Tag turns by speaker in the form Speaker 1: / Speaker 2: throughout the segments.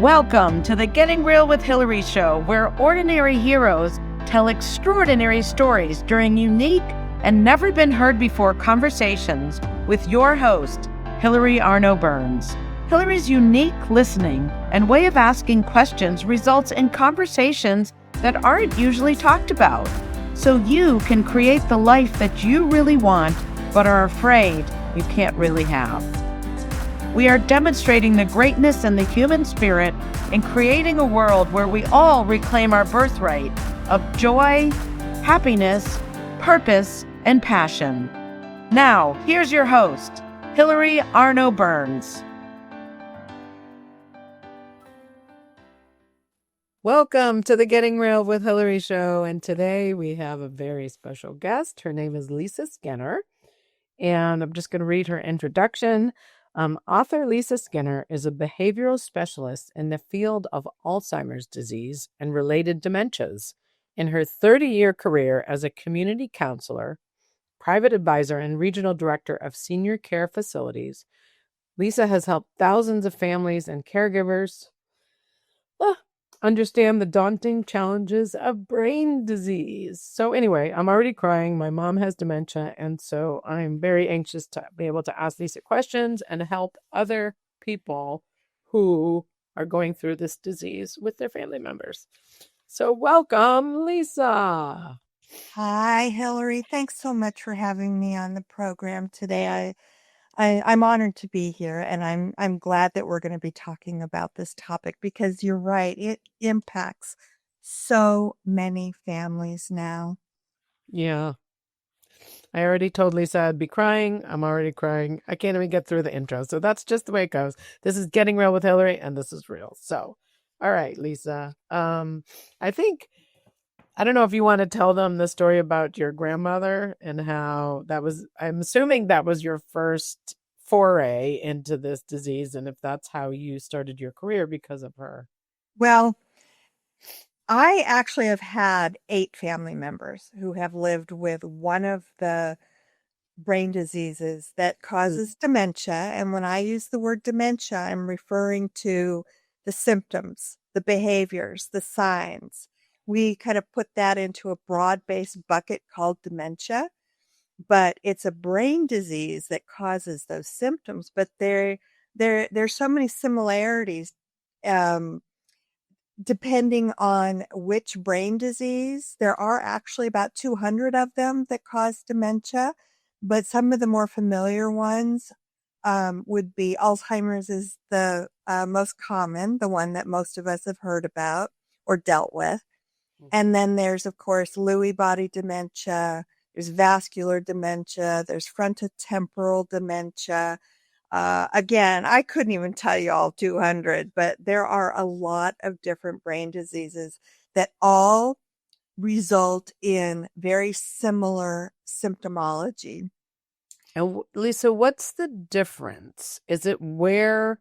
Speaker 1: Welcome to the Getting Real with Hilary show, where ordinary heroes tell extraordinary stories during unique and never been heard before conversations with your host, Hilary Arno Burns. Hilary's unique listening and way of asking questions results in conversations that aren't usually talked about, so you can create the life that you really want but are afraid you can't really have. We are demonstrating the greatness in the human spirit and creating a world where we all reclaim our birthright of joy, happiness, purpose, and passion. Now, here's your host, Hilary Arno Burns.
Speaker 2: Welcome to the Getting Real with Hilary show, and today we have a very special guest. Her name is Lisa Skinner, and I'm just going to read her introduction. Author Lisa Skinner is a behavioral specialist in the field of Alzheimer's disease and related dementias. In her 30-year career as a community counselor, private advisor, and regional director of senior care facilities, Lisa has helped thousands of families and caregivers understand the daunting challenges of brain disease. So anyway, I'm already crying. My mom has dementia, and so I'm very anxious to be able to ask Lisa questions and help other people who are going through this disease with their family members. So welcome, Lisa.
Speaker 3: Hi, Hilary. Thanks so much for having me on the program today. I'm honored to be here, and I'm glad that we're going to be talking about this topic because you're right, it impacts so many families now.
Speaker 2: Yeah. I already told Lisa I'd be crying. I'm already crying. I can't even get through the intro. So that's just the way it goes. This is Getting Real with Hilary, and this is real. So, all right, Lisa. I don't know if you want to tell them the story about your grandmother and how that was, I'm assuming that was your first foray into this disease, and if that's how you started your career because of her.
Speaker 3: Well, I actually have had 8 family members who have lived with one of the brain diseases that causes dementia. And when I use the word dementia, I'm referring to the symptoms, the behaviors, the signs. We kind of put that into a broad-based bucket called dementia, but it's a brain disease that causes those symptoms. But there's so many similarities, depending on which brain disease. There are actually about 200 of them that cause dementia, but some of the more familiar ones would be Alzheimer's is the most common, the one that most of us have heard about or dealt with. And then there's, of course, Lewy body dementia, there's vascular dementia, there's frontotemporal dementia. Again, I couldn't even tell you all 200, but there are a lot of different brain diseases that all result in very similar symptomology.
Speaker 2: And Lisa, what's the difference? Is it where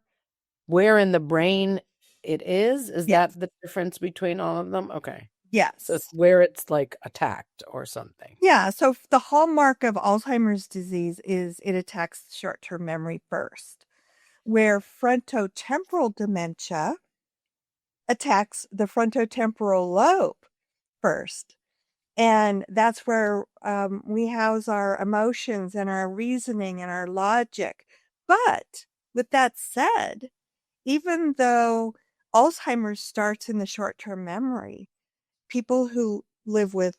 Speaker 2: in the brain it is? Is that the difference between all of them? Okay.
Speaker 3: Yes.
Speaker 2: So it's where it's like attacked or something.
Speaker 3: Yeah. So the hallmark of Alzheimer's disease is it attacks short-term memory first, where frontotemporal dementia attacks the frontotemporal lobe first. And that's where we house our emotions and our reasoning and our logic. But with that said, even though Alzheimer's starts in the short-term memory, people who live with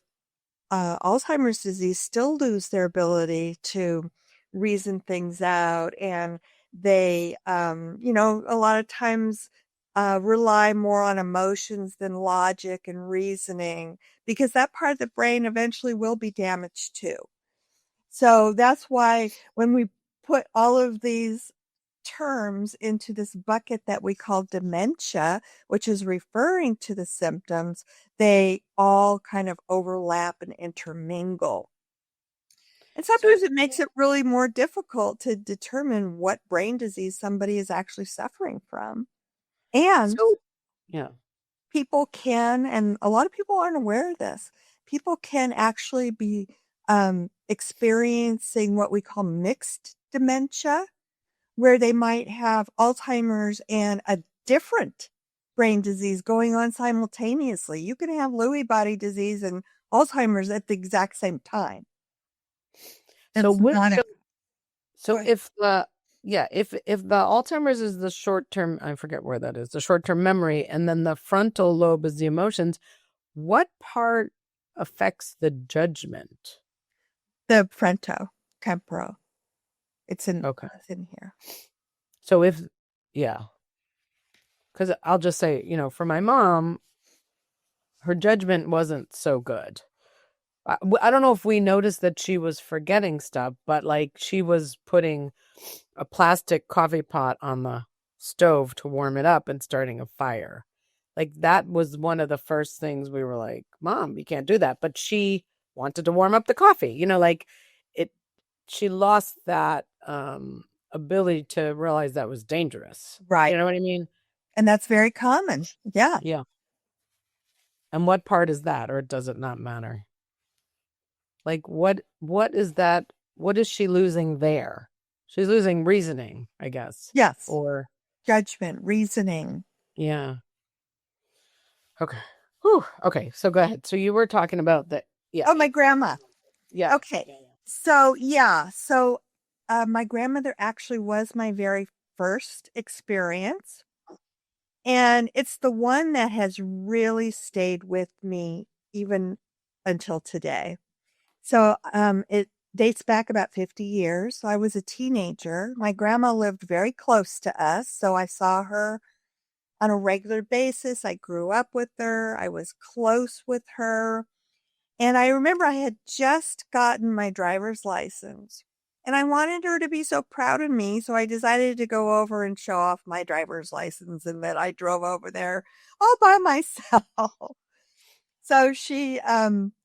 Speaker 3: Alzheimer's disease still lose their ability to reason things out. And they, a lot of times rely more on emotions than logic and reasoning, because that part of the brain eventually will be damaged too. So that's why when we put all of these terms into this bucket that we call dementia, which is referring to the symptoms, they all kind of overlap and intermingle. And sometimes it makes it really more difficult to determine what brain disease somebody is actually suffering from. And people can, and a lot of people aren't aware of this, people can actually be experiencing what we call mixed dementia, where they might have Alzheimer's and a different brain disease going on simultaneously. You can have Lewy body disease and Alzheimer's at the exact same time.
Speaker 2: So
Speaker 3: It's not a,
Speaker 2: so
Speaker 3: go ahead.
Speaker 2: if the Alzheimer's is the short term, I forget where that is, the short term memory, and then the frontal lobe is the emotions, what part affects the judgment?
Speaker 3: The frontotemporal. It's in here.
Speaker 2: So because I'll just say, for my mom, her judgment wasn't so good. I don't know if we noticed that she was forgetting stuff, but like she was putting a plastic coffee pot on the stove to warm it up and starting a fire. Like that was one of the first things we were like, Mom, you can't do that. But she wanted to warm up the coffee, she lost that ability to realize that was dangerous.
Speaker 3: Right.
Speaker 2: You know what I mean?
Speaker 3: And that's very common. Yeah.
Speaker 2: Yeah. And what part is that, or does it not matter? Like what is that? What is she losing there? She's losing reasoning, I guess.
Speaker 3: Yes.
Speaker 2: Or
Speaker 3: judgment, reasoning.
Speaker 2: Yeah. Okay. Whew. Okay. So go ahead. So you were talking about that. Yeah.
Speaker 3: Oh, my grandma.
Speaker 2: Yeah.
Speaker 3: Okay. So, my grandmother actually was my very first experience. And it's the one that has really stayed with me even until today. So, it dates back about 50 years. So I was a teenager. My grandma lived very close to us. So I saw her on a regular basis. I grew up with her. I was close with her. And I remember I had just gotten my driver's license and I wanted her to be so proud of me. So I decided to go over and show off my driver's license and that I drove over there all by myself. So she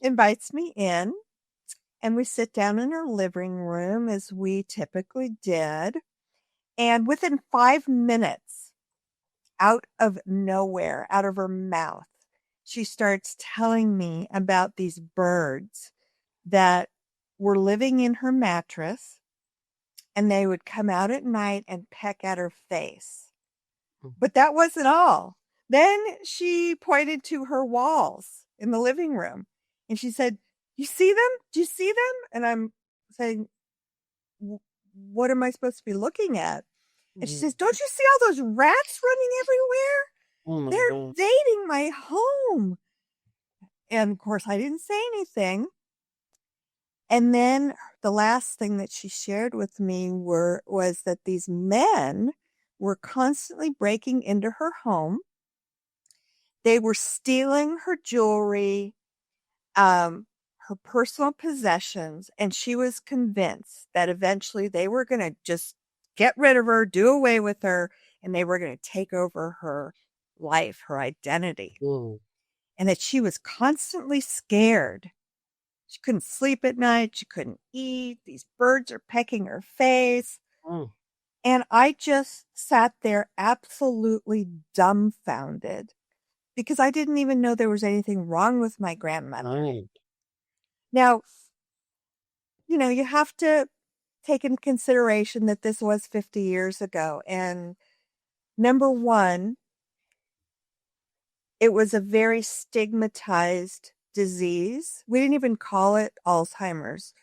Speaker 3: invites me in and we sit down in her living room as we typically did. And within 5 minutes, out of nowhere, out of her mouth, she starts telling me about these birds that were living in her mattress and they would come out at night and peck at her face. But that wasn't all. Then she pointed to her walls in the living room and she said, "You see them? Do you see them?" And I'm saying, "What am I supposed to be looking at?" And she says, "Don't you see all those rats running everywhere? They're invading my home." And of course, I didn't say anything. And then the last thing that she shared with me was that these men were constantly breaking into her home. They were stealing her jewelry, her personal possessions, and she was convinced that eventually they were going to just get rid of her, do away with her, and they were going to take over her life, her identity. And that she was constantly scared. She couldn't sleep at night. She couldn't eat. These birds are pecking her face. And I just sat there absolutely dumbfounded because I didn't even know there was anything wrong with my grandmother. Now, you have to take into consideration that this was 50 years ago. And number one, it was a very stigmatized disease. We didn't even call it Alzheimer's.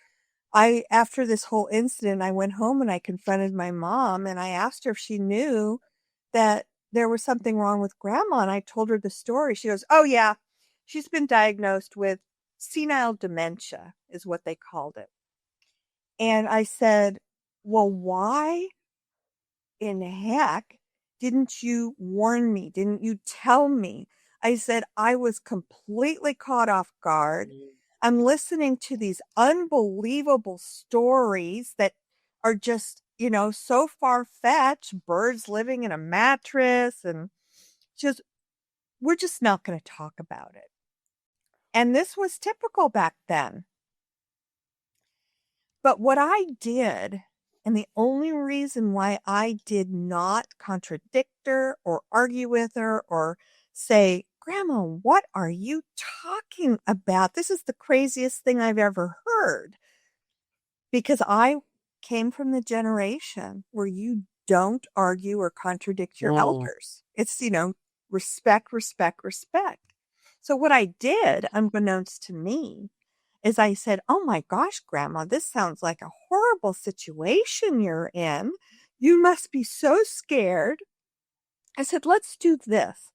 Speaker 3: After this whole incident, I went home and I confronted my mom and I asked her if she knew that there was something wrong with grandma. And I told her the story. She goes, "Oh yeah, she's been diagnosed with senile dementia," is what they called it. And I said, "Well, why in heck didn't you warn me? Didn't you tell me?" I said, "I was completely caught off guard. I'm listening to these unbelievable stories that are just, so far-fetched, birds living in a mattress, and we're just not going to talk about it." And this was typical back then. But what I did, and the only reason why I did not contradict her or argue with her or say, "Grandma, what are you talking about? This is the craziest thing I've ever heard." Because I came from the generation where you don't argue or contradict your elders. It's, respect, respect, respect. So what I did, unbeknownst to me, is I said, "Oh my gosh, Grandma, this sounds like a horrible situation you're in. You must be so scared." I said, "Let's do this.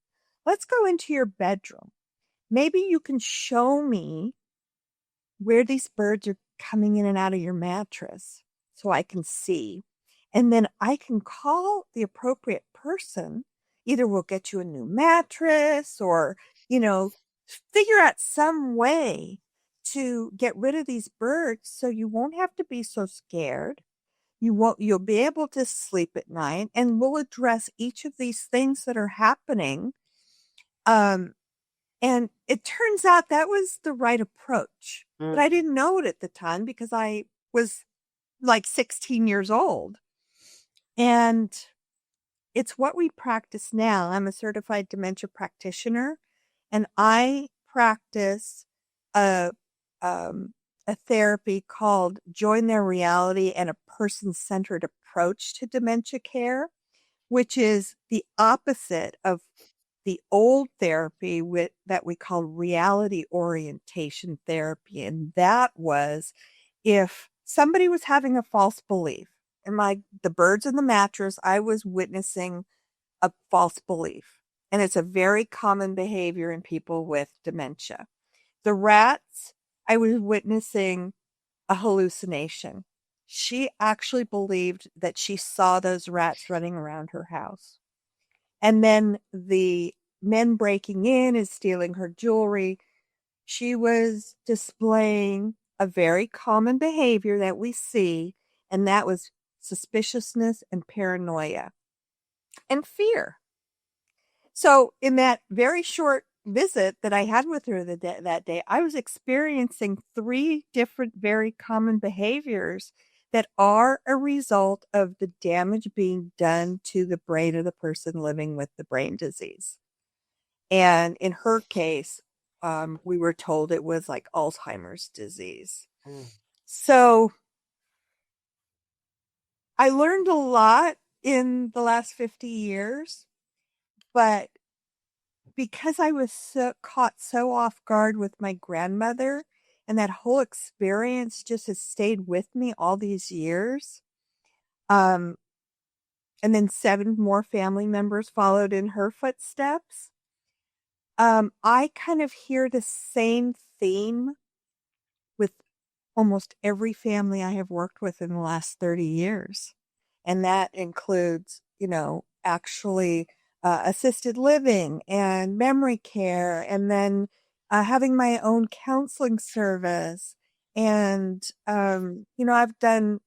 Speaker 3: Let's go into your bedroom. Maybe you can show me where these birds are coming in and out of your mattress so I can see. And then I can call the appropriate person. Either we'll get you a new mattress or, figure out some way to get rid of these birds so you won't have to be so scared. You'll be able to sleep at night, and we'll address each of these things that are happening." And it turns out that was the right approach. But I didn't know it at the time because I was like 16 years old. And it's what we practice now. I'm a certified dementia practitioner, and I practice a therapy called Join Their Reality and a Person-Centered Approach to Dementia Care, which is the opposite of the old therapy that we call reality orientation therapy. And that was if somebody was having a false belief. And the birds in the mattress, I was witnessing a false belief. And it's a very common behavior in people with dementia. The rats, I was witnessing a hallucination. She actually believed that she saw those rats running around her house. And then the men breaking in and stealing her jewelry, she was displaying a very common behavior that we see, and that was suspiciousness and paranoia and fear. So in that very short visit that I had with her that day, I was experiencing 3 different very common behaviors that are a result of the damage being done to the brain of the person living with the brain disease. And in her case, we were told it was like Alzheimer's disease. So I learned a lot in the last 50 years, but because I was caught so off guard with my grandmother, and that whole experience just has stayed with me all these years. And then 7 more family members followed in her footsteps. I kind of hear the same theme with almost every family I have worked with in the last 30 years. And that includes, actually assisted living and memory care, and then having my own counseling service. And, I've done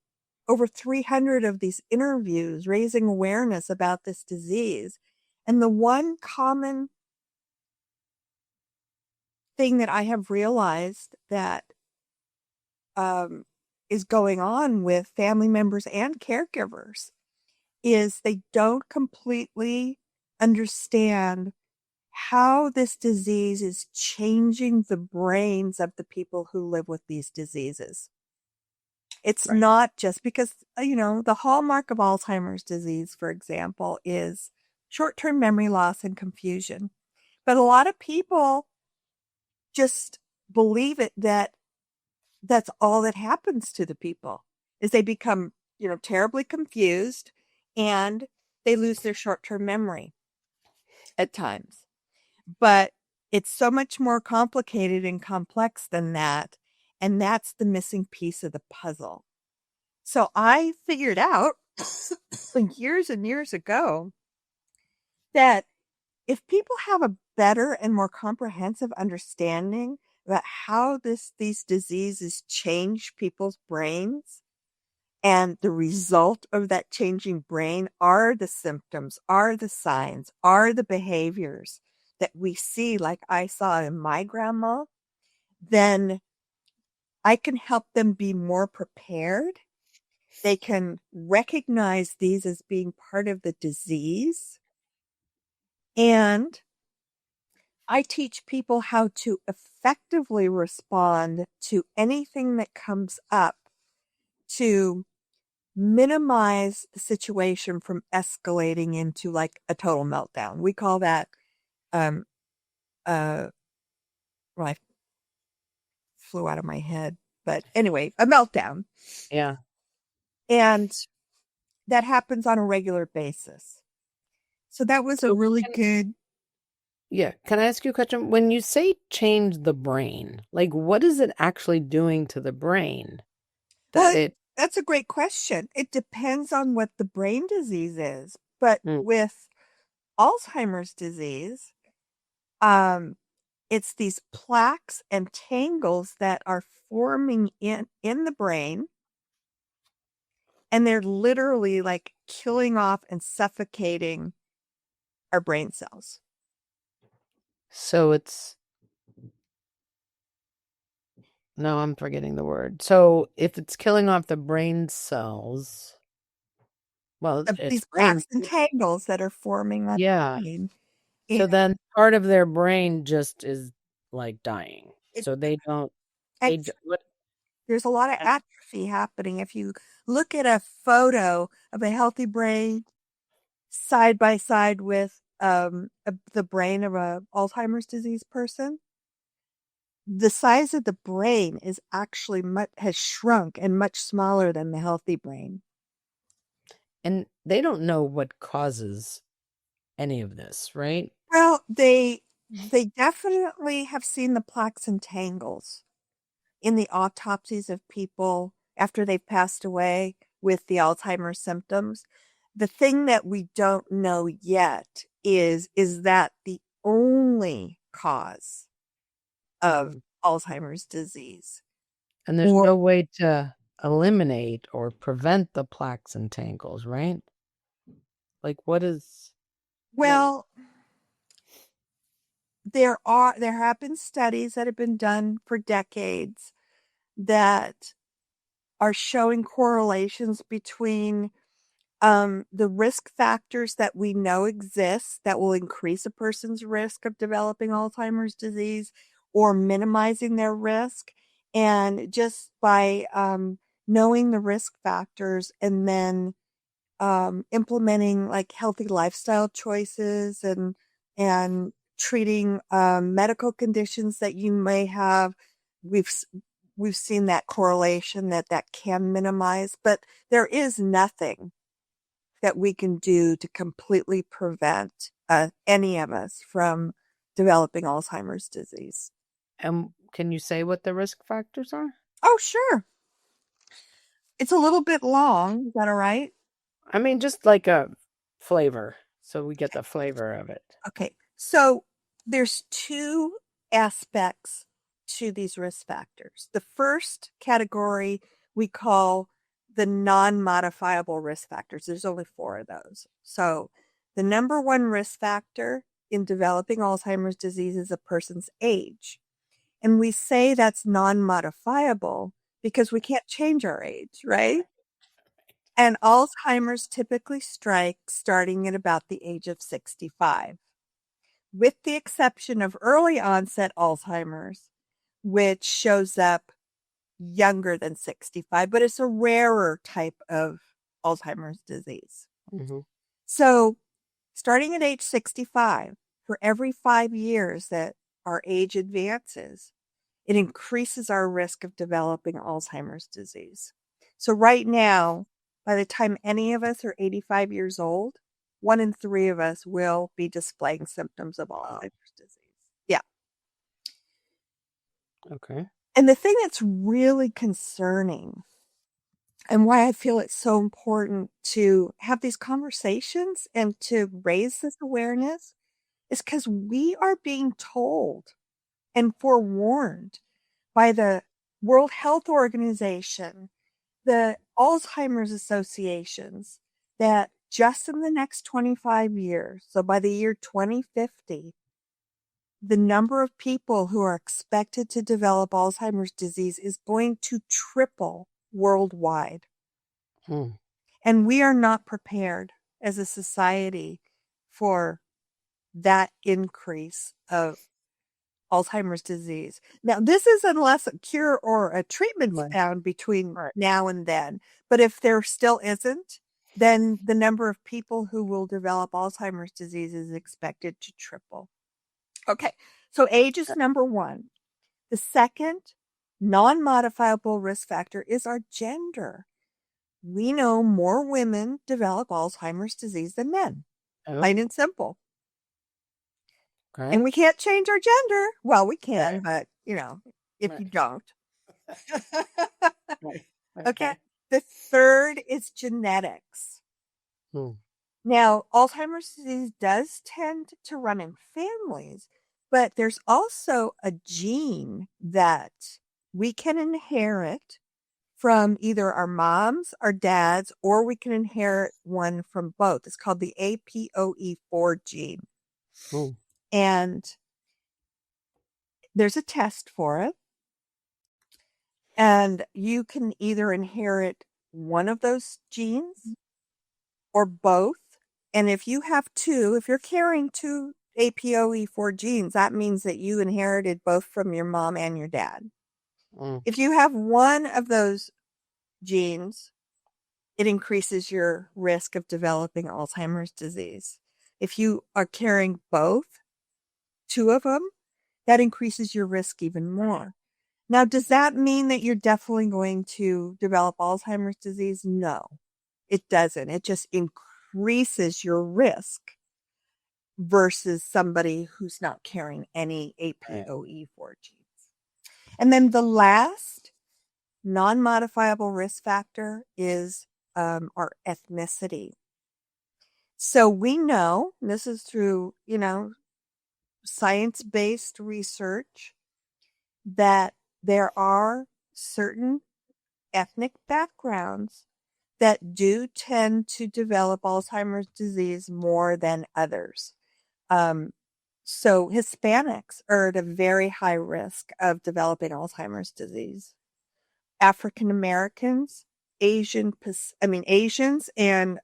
Speaker 3: over 300 of these interviews raising awareness about this disease. And the one common thing that I have realized that is going on with family members and caregivers is they don't completely understand how this disease is changing the brains of the people who live with these diseases. It's not just because, the hallmark of Alzheimer's disease, for example, is short-term memory loss and confusion. But a lot of people just believe that that's all that happens to the people is they become, terribly confused and they lose their short-term memory at times. But it's so much more complicated and complex than that. And that's the missing piece of the puzzle. So I figured out years and years ago that if people have a better and more comprehensive understanding about how these diseases change people's brains, and the result of that changing brain are the symptoms, are the signs, are the behaviors that we see, like I saw in my grandma, then I can help them be more prepared. They can recognize these as being part of the disease. And I teach people how to effectively respond to anything that comes up to minimize the situation from escalating into like a total meltdown. We call that um, well, I flew out of my head, but anyway, a meltdown.
Speaker 2: Yeah.
Speaker 3: And that happens on a regular basis. So that was a
Speaker 2: So
Speaker 3: really good.
Speaker 2: yeah, can I ask you a question? When you say change the brain, like what is it actually doing to the brain that
Speaker 3: Well,
Speaker 2: it
Speaker 3: that's a great question. It depends on what the brain disease is. But
Speaker 2: Mm.
Speaker 3: with Alzheimer's disease, it's these plaques and tangles that are forming in the brain, and they're literally like killing off and suffocating our brain cells.
Speaker 2: So it's no, I'm forgetting the word. So if it's killing off the brain cells, well, it's
Speaker 3: These
Speaker 2: brain.
Speaker 3: plaques and tangles that are forming on
Speaker 2: Yeah.
Speaker 3: the brain.
Speaker 2: So then part of their brain just is like dying.
Speaker 3: It,
Speaker 2: So they don't they
Speaker 3: it's,
Speaker 2: what
Speaker 3: there's a lot of atrophy happening. If you look at a photo of a healthy brain side by side with the brain of a Alzheimer's disease person, the size of the brain is actually has shrunk and much smaller than the healthy brain.
Speaker 2: and they don't know what causes any of this, right?
Speaker 3: Well, they definitely have seen the plaques and tangles in the autopsies of people after they've passed away with the Alzheimer's symptoms. The thing that we don't know yet is that the only cause of Alzheimer's disease?
Speaker 2: And there's
Speaker 3: Or
Speaker 2: no way to eliminate or prevent the plaques and tangles, right? Like what is
Speaker 3: well, there have been studies that have been done for decades that are showing correlations between the risk factors that we know exist that will increase a person's risk of developing Alzheimer's disease or minimizing their risk. And just by knowing the risk factors and then implementing like healthy lifestyle choices and treating medical conditions that you may have, we've seen that correlation that can minimize, but there is nothing that we can do to completely prevent any of us from developing Alzheimer's disease.
Speaker 2: and can you say what the risk factors are?
Speaker 3: Oh, sure. It's a little bit long. Is that all right?
Speaker 2: I mean, just like a flavor, so we get the flavor of it.
Speaker 3: Okay. So there's two aspects to these risk factors. The first category we call the non-modifiable risk factors. There's only 4 of those. So the number one risk factor in developing Alzheimer's disease is a person's age. And we say that's non-modifiable because we can't change our age, right? And Alzheimer's typically strikes starting at about the age of 65, with the exception of early onset Alzheimer's, which shows up younger than 65, but it's a rarer type of Alzheimer's disease.
Speaker 2: Mm-hmm.
Speaker 3: So starting at age 65, for every 5 years that our age advances, it increases our risk of developing Alzheimer's disease. So right now, by the time any of us are 85 years old, 1 in 3 of us will be displaying symptoms of Alzheimer's disease. Yeah.
Speaker 2: Okay.
Speaker 3: And the thing that's really concerning and why I feel it's so important to have these conversations and to raise this awareness is because we are being told and forewarned by the World Health Organization, the Alzheimer's associations, that just in the next 25 years, so by the year 2050, the number of people who are expected to develop Alzheimer's disease is going to triple worldwide. And we are not prepared as a society for that increase of Alzheimer's disease. Now, this is unless a cure or a treatment's found between now and then. But if there still isn't, then the number of people who will develop Alzheimer's disease is expected to triple. Okay. So age is number one. The second non-modifiable risk factor is our gender. We know more women develop Alzheimer's disease than men.
Speaker 2: Oh,
Speaker 3: Plain and simple.
Speaker 2: okay.
Speaker 3: And we can't change our gender. Well, we can,
Speaker 2: Okay.
Speaker 3: but if
Speaker 2: Right.
Speaker 3: you don't.
Speaker 2: Right.
Speaker 3: Okay. The third is genetics.
Speaker 2: Hmm.
Speaker 3: Now, Alzheimer's disease does tend to run in families, but there's also a gene that we can inherit from either our moms, our dads, or we can inherit one from both. It's called the APOE4 gene.
Speaker 2: Hmm.
Speaker 3: And there's a test for it. And you can either inherit one of those genes or both. And if you have two, if you're carrying two APOE4 genes, that means that you inherited both from your mom and your dad.
Speaker 2: Hmm.
Speaker 3: If you have one of those genes, it increases your risk of developing Alzheimer's disease. If you are carrying both, two of them, that increases your risk even more. Now, does that mean that you're definitely going to develop Alzheimer's disease? No, it doesn't. It just increases your risk versus somebody who's not carrying any APOE4 genes. And then the last non-modifiable risk factor is our ethnicity. So we know, and this is through, science-based research, that there are certain ethnic backgrounds that do tend to develop Alzheimer's disease more than others. So Hispanics are at a very high risk of developing Alzheimer's disease. African Americans, Asians and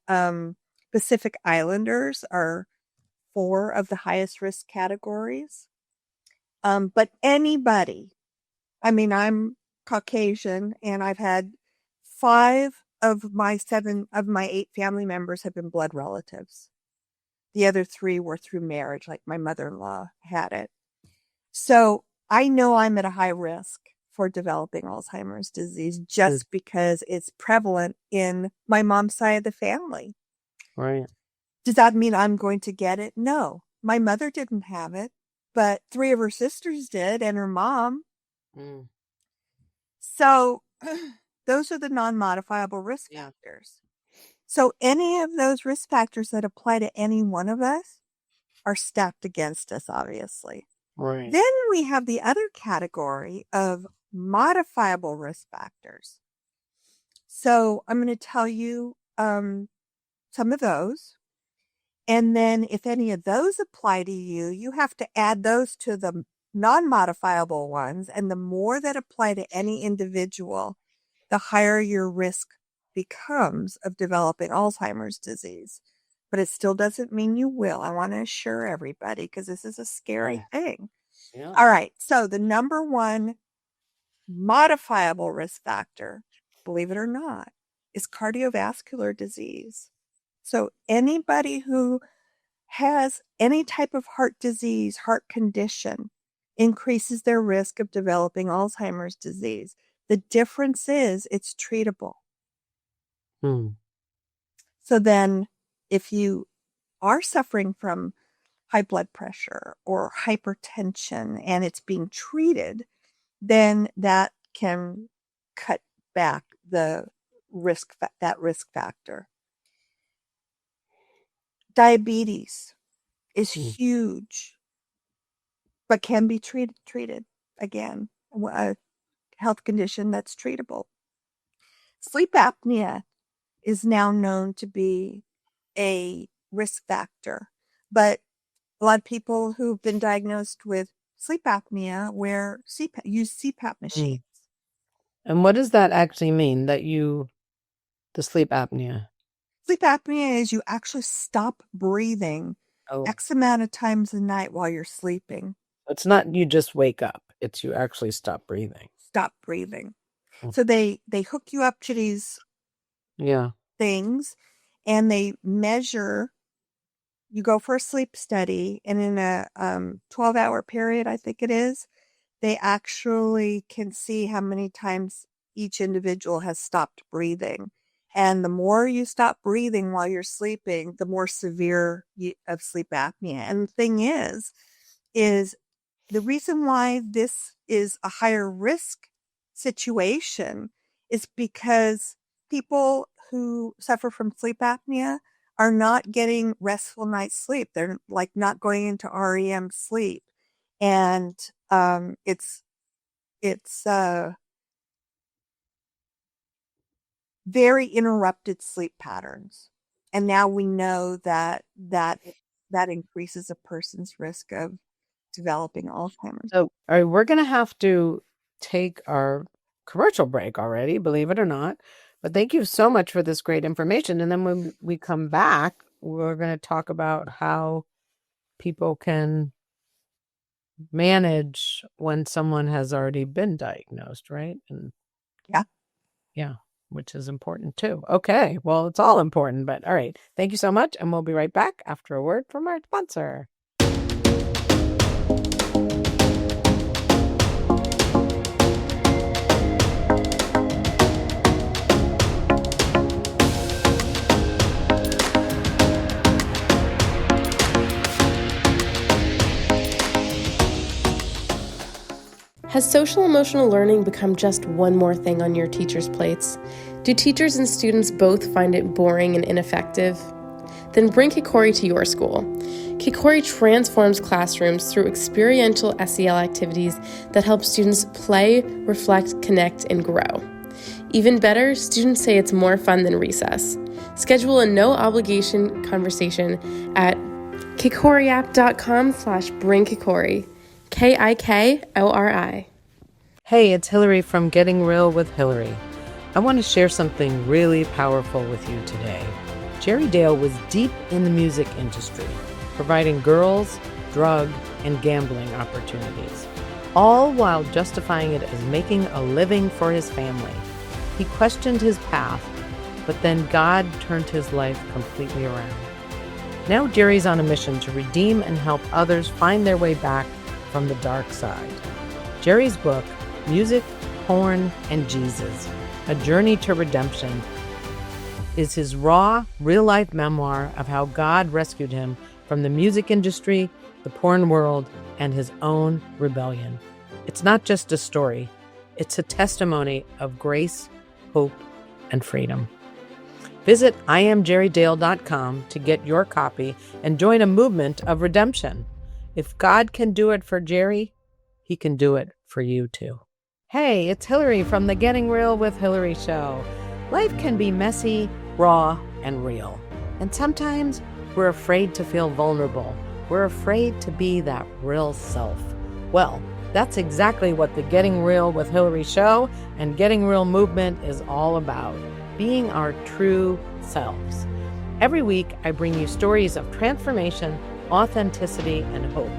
Speaker 3: Pacific Islanders are 4 of the highest risk categories. But anybody, I'm Caucasian and I've had 5 of my 8 family members have been blood relatives. The other 3 were through marriage, like my mother-in-law had it. So I know I'm at a high risk for developing Alzheimer's disease just because it's prevalent in my mom's side of the family.
Speaker 2: Right.
Speaker 3: Does that mean I'm going to get it? No. My mother didn't have it, but 3 of her sisters did and her mom.
Speaker 2: Mm.
Speaker 3: So those are the non-modifiable risk factors. So any of those risk factors that apply to any one of us are stacked against us, obviously.
Speaker 2: Right.
Speaker 3: Then we have the other category of modifiable risk factors. So I'm going to tell you some of those. And then if any of those apply to you, you have to add those to the non-modifiable ones. And the more that apply to any individual, the higher your risk becomes of developing Alzheimer's disease. But it still doesn't mean you will. I want to assure everybody because this is a scary thing.
Speaker 2: Yeah.
Speaker 3: All right. So the number one modifiable risk factor, believe it or not, is cardiovascular disease. So anybody who has any type of heart disease, heart condition, increases their risk of developing Alzheimer's disease. The difference is it's treatable.
Speaker 2: Hmm.
Speaker 3: So then if you are suffering from high blood pressure or hypertension and it's being treated, then that can cut back the risk factor. Diabetes is huge, but can be treated again, a health condition that's treatable. Sleep apnea is now known to be a risk factor, but a lot of people who've been diagnosed with sleep apnea use CPAP machines.
Speaker 2: And what does that actually mean, the sleep apnea?
Speaker 3: Sleep apnea is you actually stop breathing X amount of times a night while you're sleeping.
Speaker 2: It's not you just wake up. It's you actually stop breathing.
Speaker 3: Stop breathing. So they hook you up to these things and they measure you go for a sleep study, and in a 12-hour period, I think it is, they actually can see how many times each individual has stopped breathing. And the more you stop breathing while you're sleeping, the more severe of sleep apnea. And the thing is the reason why this is a higher risk situation is because people who suffer from sleep apnea are not getting restful night's sleep. They're like not going into REM sleep. And it's very interrupted sleep patterns. And now we know that increases a person's risk of developing Alzheimer's.
Speaker 2: So we're going to have to take our commercial break already, believe it or not. But thank you so much for this great information. And then when we come back, we're going to talk about how people can manage when someone has already been diagnosed, right? And yeah, which is important too. Okay, well, it's all important, but all right. Thank you so much. And we'll be right back after a word from our sponsor.
Speaker 4: Has social emotional learning become just one more thing on your teachers' plates? Do teachers and students both find it boring and ineffective? Then bring Kikori to your school. Kikori transforms classrooms through experiential SEL activities that help students play, reflect, connect, and grow. Even better, students say it's more fun than recess. Schedule a no-obligation conversation at kikoriapp.com/bringkikori. Kikori.
Speaker 2: Hey, it's Hilary from Getting Real with Hilary. I want to share something really powerful with you today. Jerry Dale was deep in the music industry, providing girls, drug, and gambling opportunities, all while justifying it as making a living for his family. He questioned his path, but then God turned his life completely around. Now Jerry's on a mission to redeem and help others find their way back from the dark side. Jerry's book, Music, Porn, and Jesus, A Journey to Redemption, is his raw, real-life memoir of how God rescued him from the music industry, the porn world, and his own rebellion. It's not just a story. It's a testimony of grace, hope, and freedom. Visit IamJerryDale.com to get your copy and join a movement of redemption. If God can do it for Jerry, he can do it for you too. Hey, it's Hilary from the Getting Real with Hilary show. Life can be messy, raw, and real. And sometimes we're afraid to feel vulnerable. We're afraid to be that real self. Well, that's exactly what the Getting Real with Hilary show and Getting Real movement is all about. Being our true selves. Every week, I bring you stories of transformation, authenticity, and hope.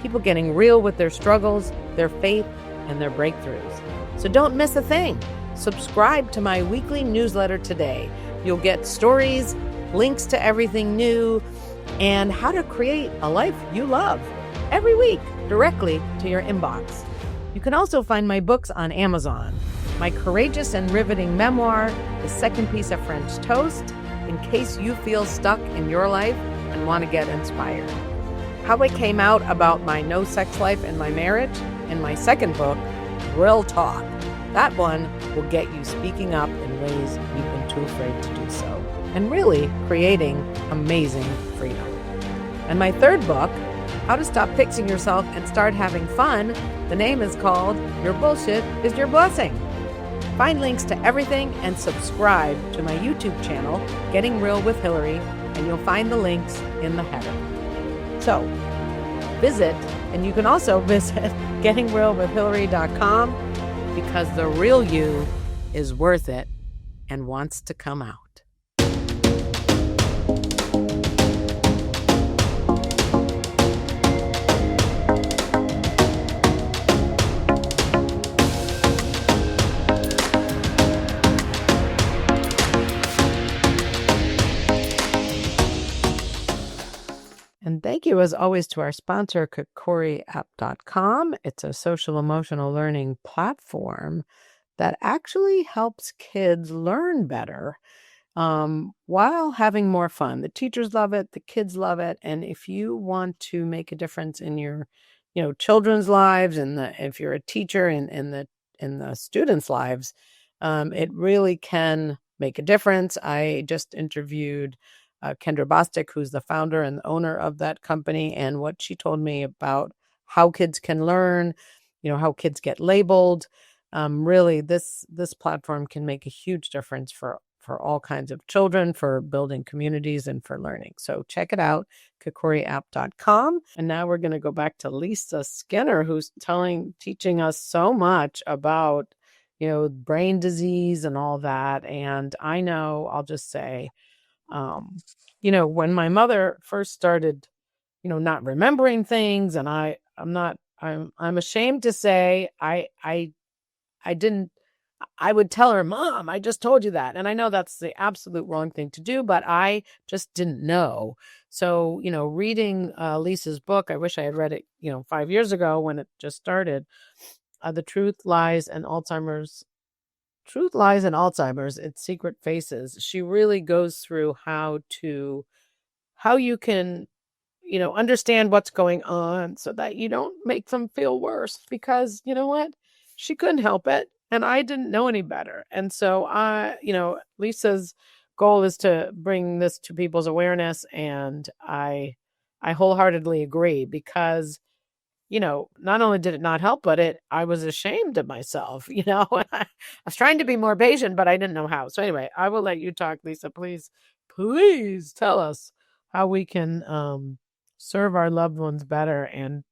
Speaker 2: People getting real with their struggles, their faith, and their breakthroughs. So don't miss a thing. Subscribe to my weekly newsletter today. You'll get stories, links to everything new, and how to create a life you love every week directly to your inbox. You can also find my books on Amazon. My courageous and riveting memoir, The Second Piece of French Toast, in case you feel stuck in your life and want to get inspired. How I came out about my no sex life in my marriage, in my second book, Real Talk. That one will get you speaking up in ways you've been too afraid to do so, and really creating amazing freedom. And my third book, How to Stop Fixing Yourself and Start Having Fun, the name is called Your Bullshit is Your Blessing. Find links to everything and subscribe to my YouTube channel, Getting Real with Hilary, and you'll find the links in the header. So, visit, and you can also visit gettingrealwithhilary.com because the real you is worth it and wants to come out. thank you, as always, to our sponsor, KakoriApp.com. It's a social emotional learning platform that actually helps kids learn better while having more fun. The teachers love it, the kids love it, and if you want to make a difference in your, children's lives, and if you're a teacher in the students' lives, it really can make a difference. I just interviewed Kendra Bostic, who's the founder and owner of that company, and what she told me about how kids can learn, how kids get labeled. Really, this platform can make a huge difference for all kinds of children, for building communities, and for learning. So check it out, KakoriApp.com. And now we're going to go back to Lisa Skinner, who's teaching us so much about, brain disease and all that. And I know, I'll just say, when my mother first started, not remembering things, and I'm ashamed to say I didn't. I would tell her, Mom, I just told you that. And I know that's the absolute wrong thing to do, but I just didn't know. So, reading Lisa's book, I wish I had read it, 5 years ago when it just started. The Truth Lies in Alzheimer's, Its Secret Faces. She really goes through how you can, understand what's going on so that you don't make them feel worse, because you know what? She couldn't help it. And I didn't know any better. And so Lisa's goal is to bring this to people's awareness. And I wholeheartedly agree, because, not only did it not help, but I was ashamed of myself, and I was trying to be more patient, but I didn't know how. So anyway, I will let you talk, Lisa. Please tell us how we can serve our loved ones better and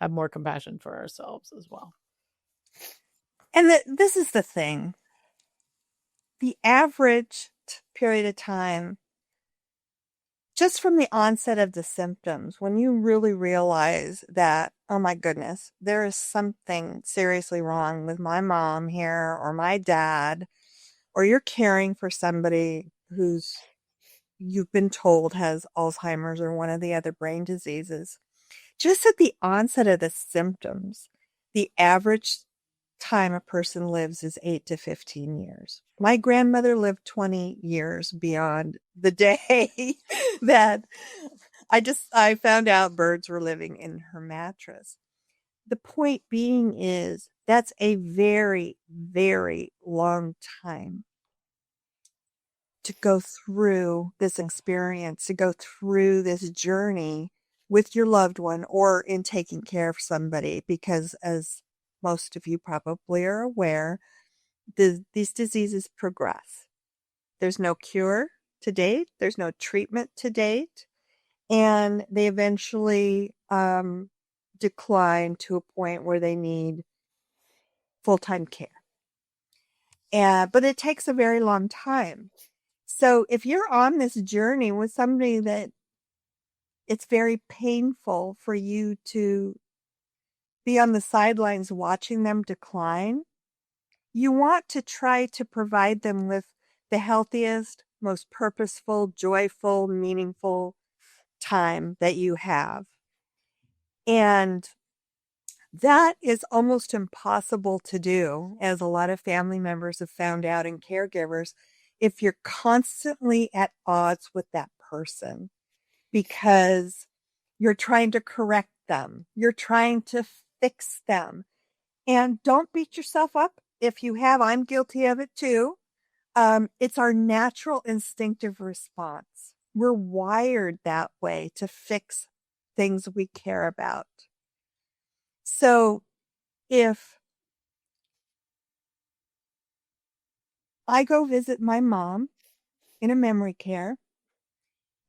Speaker 2: have more compassion for ourselves as well.
Speaker 3: And this is the thing. The average period of time, just from the onset of the symptoms, when you really realize that, oh my goodness, there is something seriously wrong with my mom here, or my dad, or you're caring for somebody you've been told has Alzheimer's or one of the other brain diseases. Just at the onset of the symptoms, the average time a person lives is 8 to 15 years. My grandmother lived 20 years beyond the day that I found out birds were living in her mattress. The point being is that's a very, very long time to go through this experience, to go through this journey with your loved one, or in taking care of somebody, because as most of you probably are aware, these diseases progress. There's no cure to date. There's no treatment to date. And they eventually decline to a point where they need full-time care. But it takes a very long time. So if you're on this journey with somebody that it's very painful for you to be on the sidelines watching them decline, you want to try to provide them with the healthiest, most purposeful, joyful, meaningful time that you have. And that is almost impossible to do, as a lot of family members have found out, and caregivers, if you're constantly at odds with that person, because you're trying to correct them. You're trying to fix them. And don't beat yourself up if you have. I'm guilty of it too. It's our natural instinctive response. We're wired that way, to fix things we care about. So if I go visit my mom in a memory care,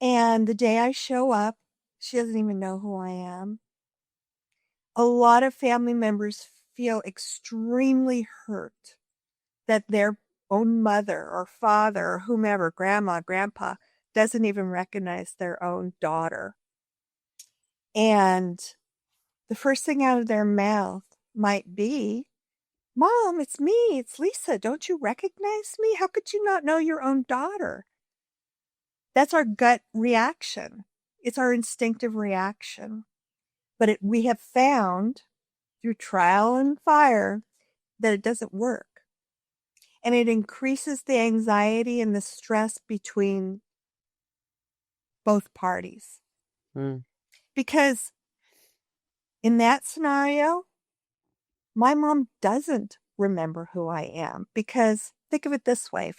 Speaker 3: and the day I show up, she doesn't even know who I am, a lot of family members feel extremely hurt that their own mother or father or whomever, grandma, grandpa, doesn't even recognize their own daughter. And the first thing out of their mouth might be, Mom, it's me, it's Lisa. Don't you recognize me? How could you not know your own daughter? That's our gut reaction. It's our instinctive reaction. But we have found through trial and fire that it doesn't work. And it increases the anxiety and the stress between both parties. Because in that scenario, my mom doesn't remember who I am. Because think of it this way.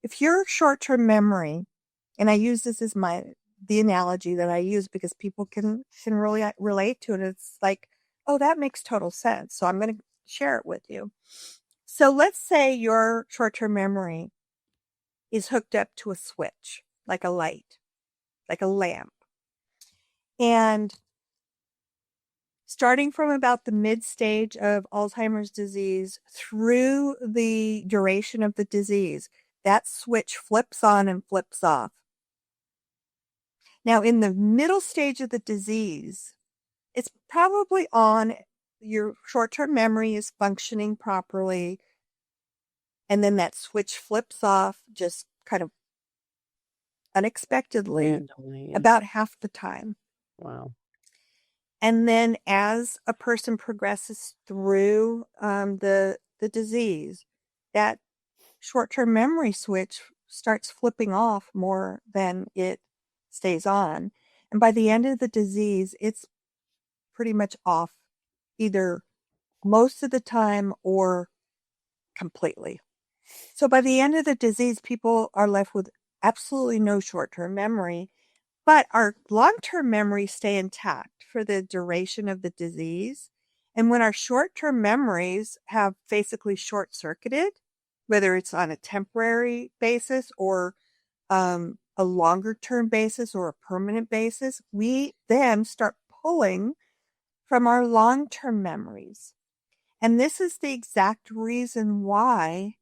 Speaker 3: If your short-term memory, and I use this as the analogy that I use because people can really relate to it. It's like, oh, that makes total sense. So I'm going to share it with you. So let's say your short-term memory is hooked up to a switch, like a light, like a lamp. And starting from about the mid-stage of Alzheimer's disease through the duration of the disease, that switch flips on and flips off. Now, in the middle stage of the disease, it's probably on, your short-term memory is functioning properly, and then that switch flips off just kind of unexpectedly about half the time.
Speaker 2: Wow.
Speaker 3: And then as a person progresses through the disease, that short-term memory switch starts flipping off more than it stays on. And by the end of the disease, it's pretty much off either most of the time or completely. So by the end of the disease, people are left with absolutely no short-term memory, but our long-term memories stay intact for the duration of the disease. And when our short-term memories have basically short-circuited, whether it's on a temporary basis or a longer-term basis or a permanent basis, we then start pulling from our long-term memories. And this is the exact reason why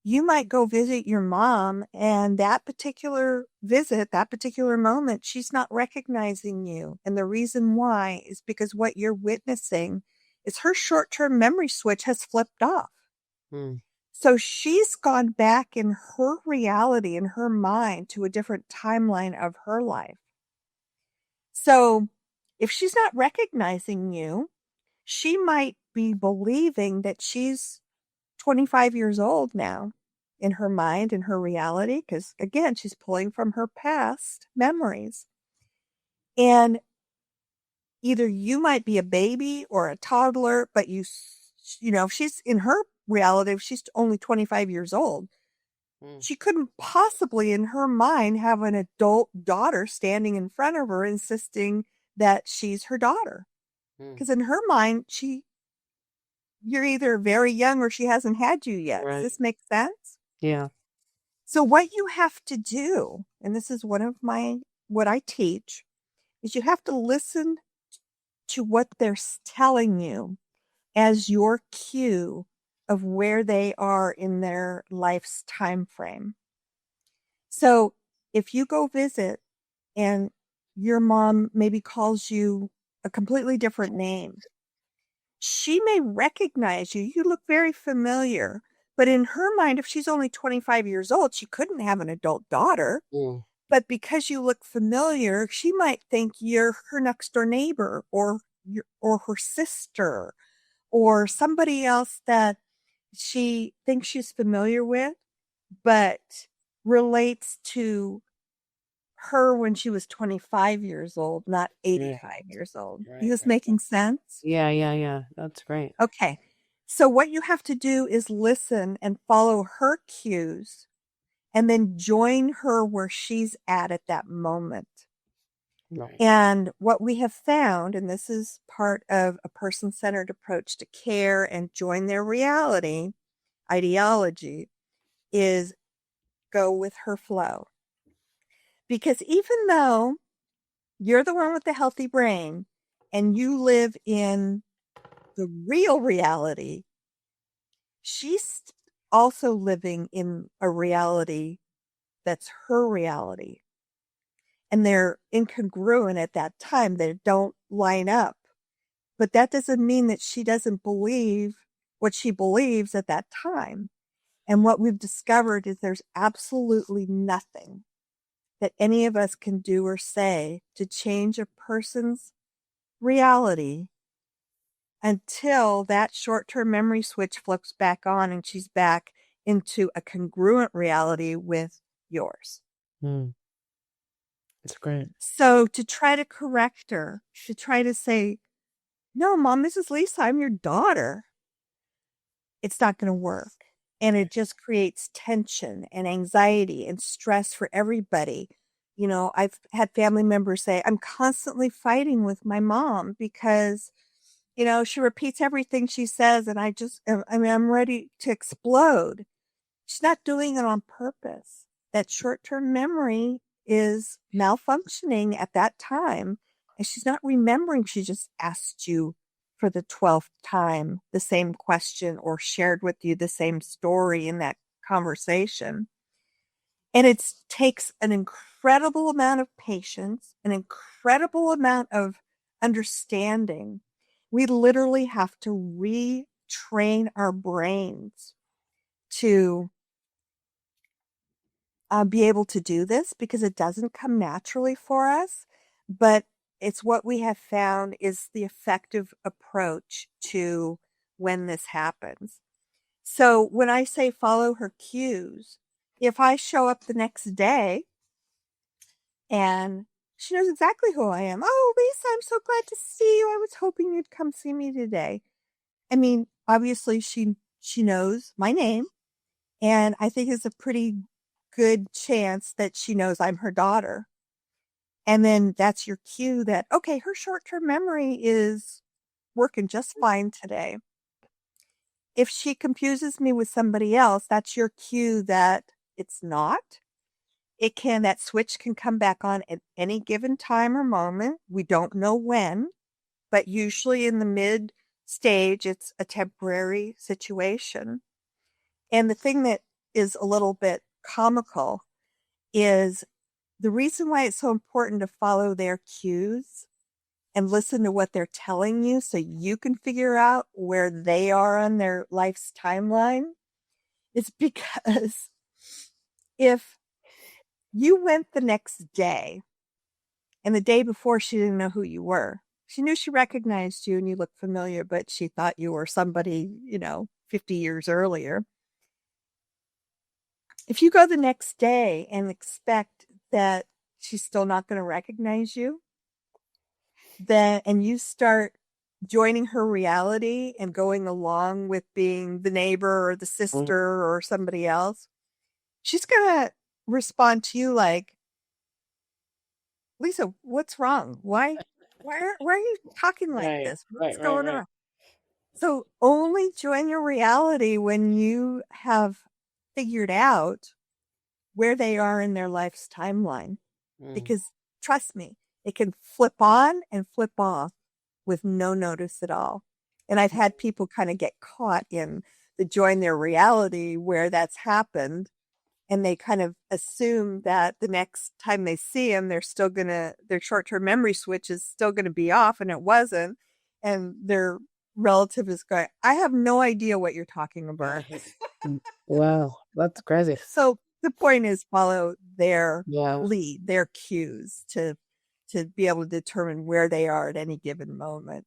Speaker 3: you might go visit your mom, and that particular visit, that particular moment, she's not recognizing you. And the reason why is because what you're witnessing is her short-term memory switch has flipped off. So she's gone back in her reality, in her mind, to a different timeline of her life. So if she's not recognizing you, she might be believing that she's 25 years old now in her mind, in her reality, because again, she's pulling from her past memories. And either you might be a baby or a toddler, but you know, she's in her reality, if she's only 25 years old, she couldn't possibly in her mind have an adult daughter standing in front of her insisting that she's her daughter. Because in her mind, you're either very young or she hasn't had you yet.
Speaker 2: Right.
Speaker 3: Does this make sense?
Speaker 2: Yeah.
Speaker 3: So what you have to do, and this is what I teach, is you have to listen to what they're telling you as your cue of where they are in their life's time frame. So if you go visit and your mom maybe calls you a completely different name, she may recognize you. You look very familiar. But in her mind, if she's only 25 years old, she couldn't have an adult daughter. But because you look familiar, she might think you're her next door neighbor or her sister or somebody else that she thinks she's familiar with, but relates to her when she was 25 years old, not 85 years old. Is this making sense?
Speaker 2: Yeah. That's great.
Speaker 3: Okay. So what you have to do is listen and follow her cues and then join her where she's at that moment.
Speaker 2: Right.
Speaker 3: And what we have found, and this is part of a person-centered approach to care and join their reality ideology, is go with her flow. Because even though you're the one with the healthy brain and you live in the real reality, she's also living in a reality that's her reality. And they're incongruent at that time. They don't line up. But that doesn't mean that she doesn't believe what she believes at that time. And what we've discovered is there's absolutely nothing that any of us can do or say to change a person's reality until that short-term memory switch flips back on and she's back into a congruent reality with yours.
Speaker 2: It's great.
Speaker 3: So to try to correct her, to try to say, no, Mom, this is Lisa, I'm your daughter, it's not going to work. And it just creates tension and anxiety and stress for everybody. You know, I've had family members say, I'm constantly fighting with my mom because, you know, she repeats everything she says. And I'm ready to explode. She's not doing it on purpose. That short-term memory is malfunctioning at that time. And she's not remembering. She just asked you for the 12th time the same question or shared with you the same story in that conversation. And it takes an incredible amount of patience, an incredible amount of understanding. We literally have to retrain our brains to be able to do this because it doesn't come naturally for us, but it's what we have found is the effective approach to when this happens. So when I say follow her cues, if I show up the next day and she knows exactly who I am. Oh, Lisa, I'm so glad to see you. I was hoping you'd come see me today. I mean, obviously she knows my name, and I think it's a pretty good chance that she knows I'm her daughter. And then that's your cue that, okay, her short-term memory is working just fine today. If she confuses me with somebody else, that's your cue that it's not. That switch can come back on at any given time or moment. We don't know when, but usually in the mid stage, it's a temporary situation. And the thing that is a little bit comical is the reason why it's so important to follow their cues and listen to what they're telling you so you can figure out where they are on their life's timeline is because if you went the next day and the day before she didn't know who you were, she knew she recognized you and you looked familiar, but she thought you were somebody, 50 years earlier. If you go the next day and expect that she's still not going to recognize you, and you start joining her reality and going along with being the neighbor or the sister or somebody else, she's going to respond to you like, Lisa, what's wrong? Why are you talking like this? What's going on? So only join your reality when you have figured out where they are in their life's timeline. Because trust me, it can flip on and flip off with no notice at all. And I've had people kind of get caught in the join their reality where that's happened. And they kind of assume that the next time they see him, their short-term memory switch is still going to be off, and it wasn't. And their relative is going, I have no idea what you're talking about.
Speaker 2: Wow, that's crazy.
Speaker 3: So the point is follow their lead, their cues to be able to determine where they are at any given moment.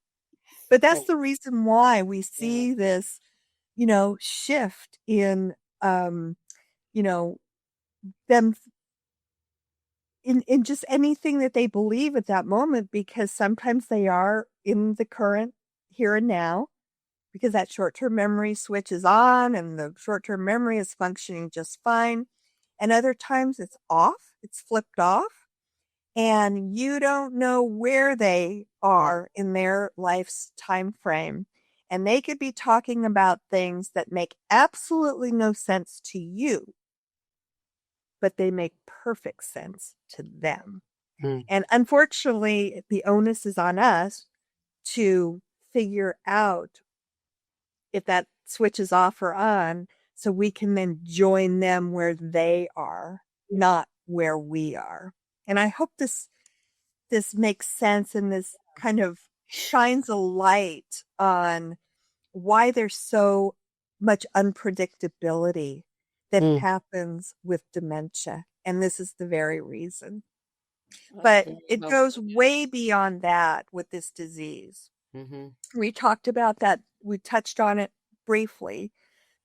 Speaker 3: But that's the reason why we see this, shift in, them in just anything that they believe at that moment, because sometimes they are in the current here and now because that short-term memory switch is on and the short-term memory is functioning just fine. And other times it's off, it's flipped off, and you don't know where they are in their life's time frame. And they could be talking about things that make absolutely no sense to you, but they make perfect sense to them. And unfortunately, the onus is on us to figure out if that switch is off or on, so we can then join them where they are, not where we are. And I hope this makes sense, and this kind of shines a light on why there's so much unpredictability that happens with dementia and this is the very reason. But it goes way beyond that with this disease.
Speaker 2: Mm-hmm.
Speaker 3: We talked about that. We touched on it briefly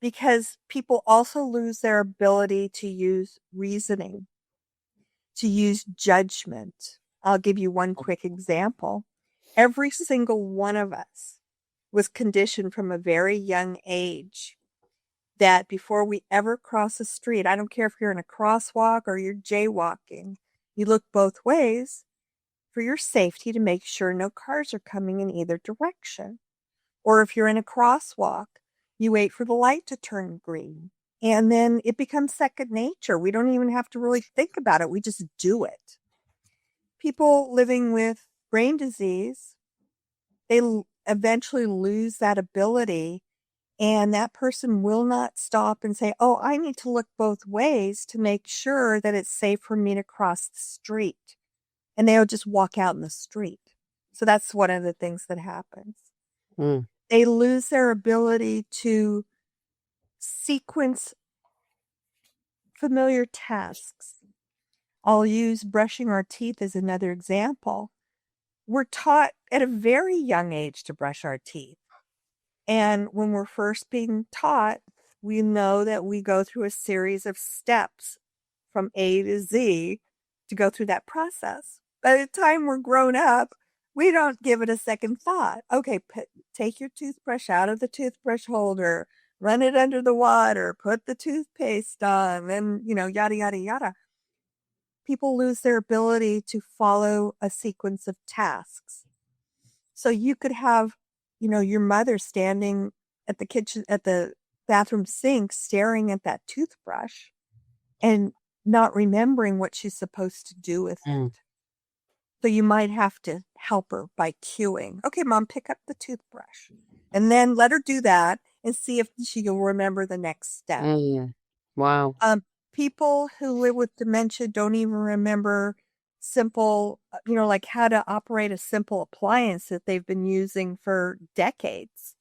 Speaker 3: because people also lose their ability to use reasoning, to use judgment. I'll give you one quick example. Every single one of us was conditioned from a very young age that before we ever cross a street, I don't care if you're in a crosswalk or you're jaywalking, you look both ways for your safety to make sure no cars are coming in either direction. Or if you're in a crosswalk, you wait for the light to turn green. And then it becomes second nature. We don't even have to really think about it. We just do it. People living with brain disease, they eventually lose that ability, and that person will not stop and say, oh, I need to look both ways to make sure that it's safe for me to cross the street. And they'll just walk out in the street. So that's one of the things that happens.
Speaker 2: Mm.
Speaker 3: They lose their ability to sequence familiar tasks. I'll use brushing our teeth as another example. We're taught at a very young age to brush our teeth. And when we're first being taught, we know that we go through a series of steps from A to Z to go through that process. By the time we're grown up, we don't give it a second thought. Okay, take your toothbrush out of the toothbrush holder, run it under the water, put the toothpaste on, then, yada, yada, yada. People lose their ability to follow a sequence of tasks. So you could have, your mother standing at the bathroom sink, staring at that toothbrush and not remembering what she's supposed to do with it. So you might have to help her by cueing. Okay, Mom, pick up the toothbrush. And then let her do that and see if she'll remember the next step.
Speaker 2: Wow.
Speaker 3: People who live with dementia don't even remember simple, like how to operate a simple appliance that they've been using for decades.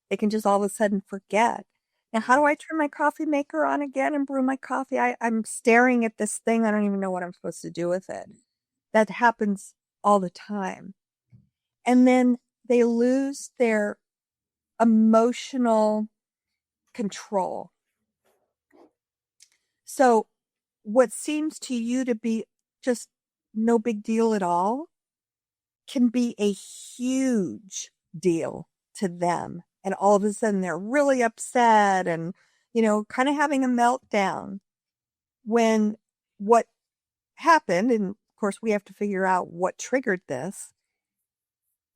Speaker 3: They can just all of a sudden forget. Now, how do I turn my coffee maker on again and brew my coffee? I'm staring at this thing. I don't even know what I'm supposed to do with it. That happens all the time. And then they lose their emotional control. So what seems to you to be just no big deal at all can be a huge deal to them. And all of a sudden they're really upset and, kind of having a meltdown when what happened, and of course we have to figure out what triggered this,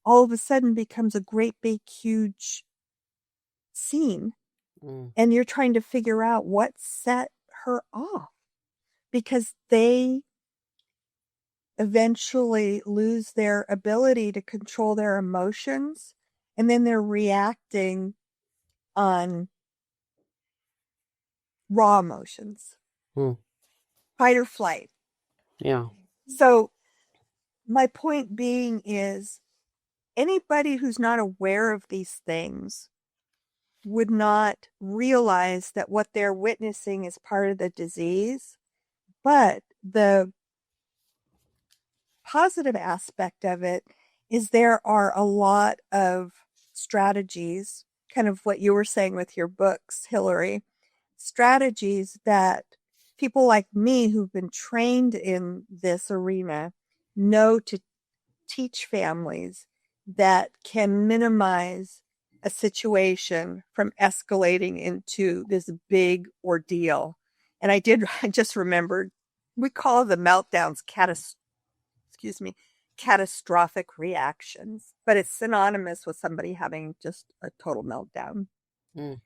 Speaker 3: all of a sudden becomes a great big huge scene. And you're trying to figure out what set her off, because they eventually lose their ability to control their emotions, and then they're reacting on raw emotions, fight or flight.
Speaker 2: Yeah.
Speaker 3: So my point being is anybody who's not aware of these things would not realize that what they're witnessing is part of the disease. But the positive aspect of it is there are a lot of strategies, kind of what you were saying with your books, Hilary, strategies that people like me who've been trained in this arena know to teach families that can minimize a situation from escalating into this big ordeal. And I just remembered, we call the meltdowns catastrophic reactions, but it's synonymous with somebody having just a total meltdown. And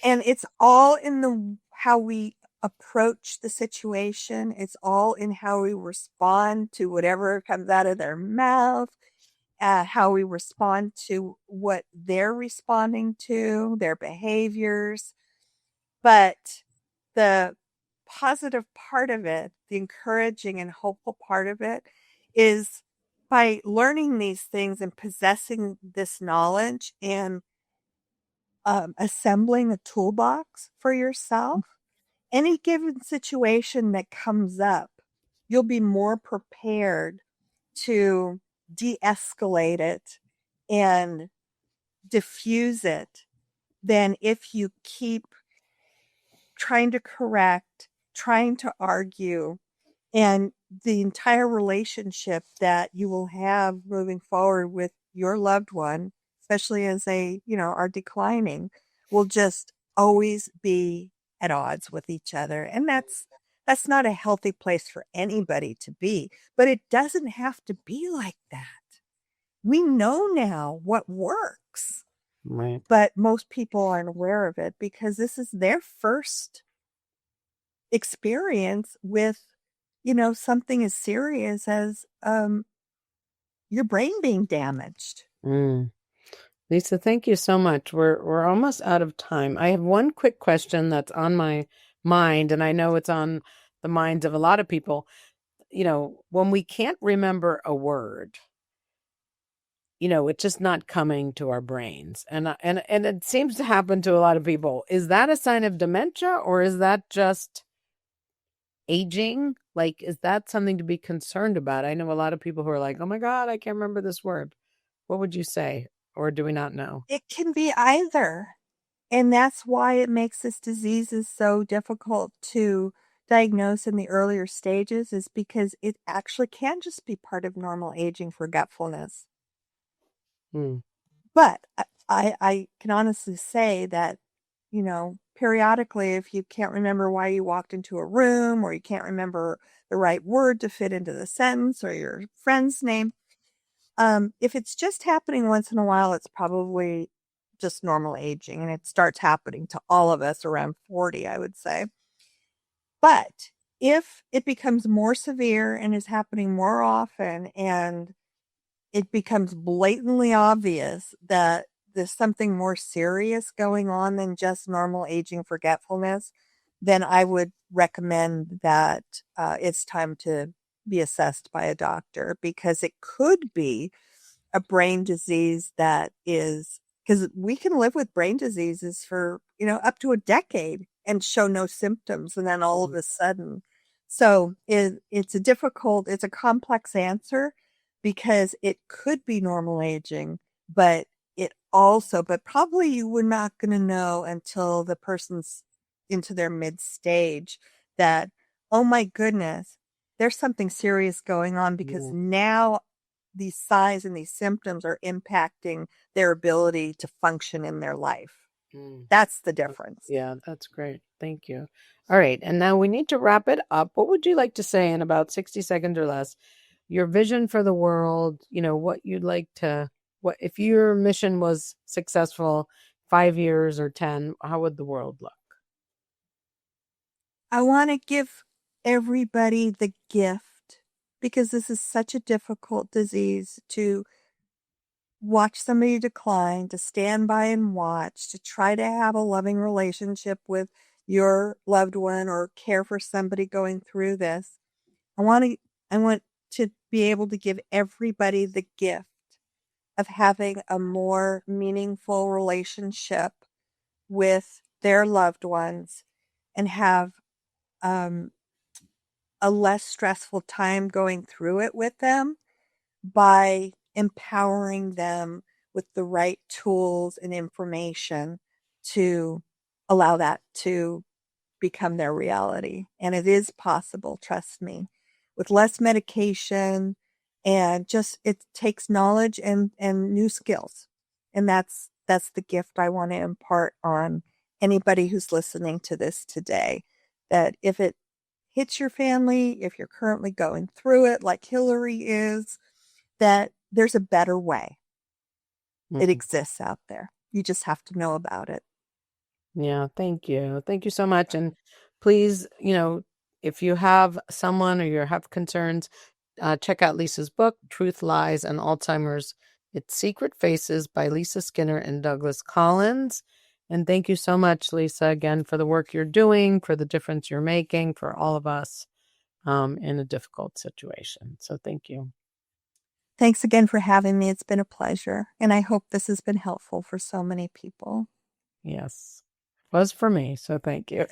Speaker 3: it's all in how we approach the situation. It's all in how we respond to whatever comes out of their mouth, how we respond to what they're responding to, their behaviors. But the positive part of it, the encouraging and hopeful part of it, is by learning these things and possessing this knowledge and assembling a toolbox for yourself any given situation that comes up, you'll be more prepared to de-escalate it and diffuse it than if you keep trying to correct, trying to argue, and the entire relationship that you will have moving forward with your loved one, especially as they, are declining, will just always be at odds with each other. And that's not a healthy place for anybody to be, but it doesn't have to be like that. We know now what works,
Speaker 2: Right.
Speaker 3: but most people aren't aware of it because this is their first experience with, something as serious as your brain being damaged.
Speaker 2: Lisa, thank you so much. We're almost out of time. I have one quick question that's on my mind, and I know it's on the minds of a lot of people. When we can't remember a word, it's just not coming to our brains. And it seems to happen to a lot of people. Is that a sign of dementia, or is that just aging? Like, is that something to be concerned about? I know a lot of people who are like, oh my God, I can't remember this word. What would you say? Or do we not know?
Speaker 3: It can be either. And that's why it makes this disease is so difficult to diagnose in the earlier stages, is because it actually can just be part of normal aging forgetfulness. But I can honestly say that, periodically, if you can't remember why you walked into a room, or you can't remember the right word to fit into the sentence, or your friend's name, if it's just happening once in a while, it's probably just normal aging, and it starts happening to all of us around 40, I would say. But if it becomes more severe and is happening more often, and it becomes blatantly obvious that there's something more serious going on than just normal aging forgetfulness, then I would recommend that it's time to be assessed by a doctor, because it could be a brain disease that is, because we can live with brain diseases for, up to a decade and show no symptoms. And then all of a sudden, so it's a complex answer, because it could be normal aging, but probably you were not going to know until the person's into their mid stage that, oh my goodness, there's something serious going on, because now these signs and these symptoms are impacting their ability to function in their life. That's the difference.
Speaker 2: Yeah, that's great. Thank you. All right. And now we need to wrap it up. What would you like to say in about 60 seconds or less? Your vision for the world, what you'd like to, what if your mission was successful 5 years or 10, how would the world look?
Speaker 3: I want to give everybody the gift, because this is such a difficult disease, to watch somebody decline, to stand by and watch, to try to have a loving relationship with your loved one, or care for somebody going through this. I want to be able to give everybody the gift of having a more meaningful relationship with their loved ones, and have a less stressful time going through it with them, by empowering them with the right tools and information to allow that to become their reality. And it is possible, trust me, with less medication, and just, it takes knowledge and new skills. And that's the gift I want to impart on anybody who's listening to this today, that if it hits your family, if you're currently going through it like Hilary is, that there's a better way. It exists out there. You just have to know about it.
Speaker 2: Yeah, thank you. Thank you so much. And please, if you have someone or you have concerns, check out Lisa's book, Truth, Lies, and Alzheimer's. It's Secret Faces by Lisa Skinner and Douglas Collins. And thank you so much, Lisa, again, for the work you're doing, for the difference you're making for all of us in a difficult situation. So thank you.
Speaker 3: Thanks again for having me. It's been a pleasure. And I hope this has been helpful for so many people.
Speaker 2: Yes, it was for me. So thank you.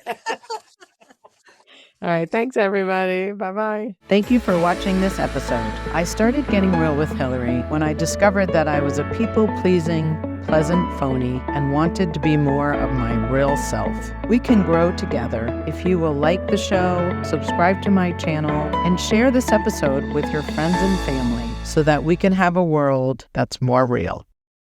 Speaker 2: All right. Thanks, everybody. Bye-bye.
Speaker 1: Thank you for watching this episode. I started Getting Real with Hilary when I discovered that I was a people-pleasing, pleasant phony and wanted to be more of my real self. We can grow together if you will like the show, subscribe to my channel, and share this episode with your friends and family so that we can have a world that's more real.